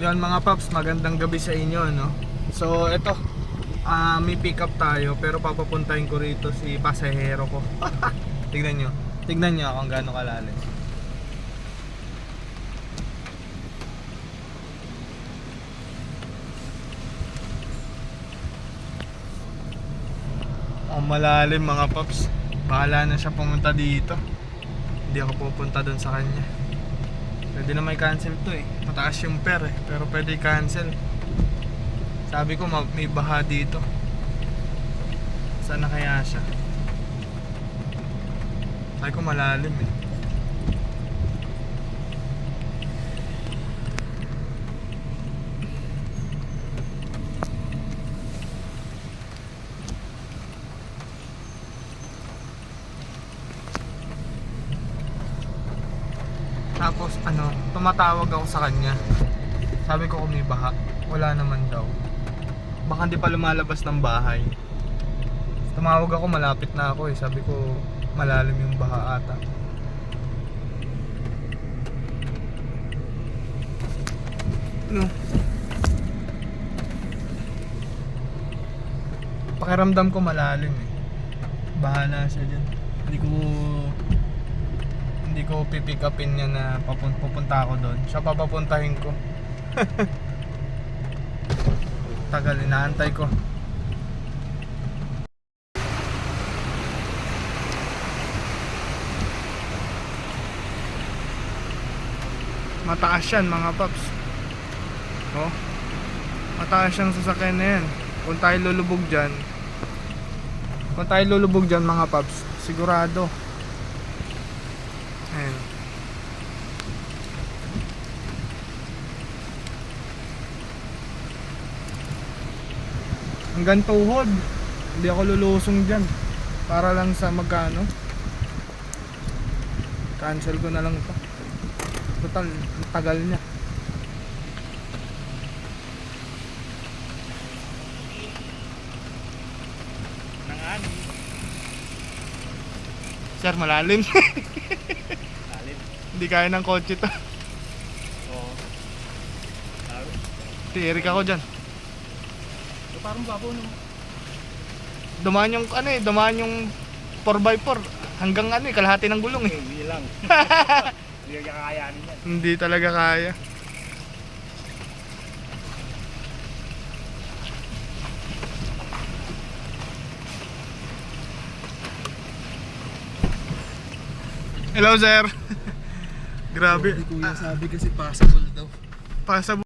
Yan mga paps, magandang gabi sa inyo, no? So eto, may pick up tayo pero papapuntahin ko rito si pasahero ko. Tignan nyo kung gaano kalalim. Ang malalim mga paps. Bahala na siya pumunta dito. Hindi ako pupunta doon sa kanya. Pwede na may cancel to eh. Mataas yung per eh. Pero pwede cancel. Sabi ko may baha dito. Saan na kaya siya? Sabi ko malalim eh. Tapos tumatawag ako sa kanya. Sabi ko kung may baha. Wala naman daw. Baka hindi pa lumalabas ng bahay. Tumawag ako, malapit na ako eh. Sabi ko malalim yung baha ata. Pakiramdam ko malalim eh. Bahala siya dyan. Hindi ko pipick upin niya na pupunta ako doon. Siya papapuntahin ko. Tagal, inaantay ko. Mataas yan mga paps. Oh, mataas yung sasakyan na yan. Kung tayo lulubog dyan mga paps, sigurado. Ayan. Hanggang tuhod. Hindi ako lulusong dyan. Para lang sa magkano. Cancel ko na lang ito. Total, tagal niya. Nangani. Sir, malalim. Lalim. Hindi kaya ng kotse to. Oo. Tirik ako dyan. Parang babaw no. Dumaan yung 4x4 hanggang kalahati ng gulong eh. Hindi lang. Hindi ka kakayanin yan. Hindi talaga kaya. Hello sir. Grabe. Kuya sabi kasi possible daw. Pasa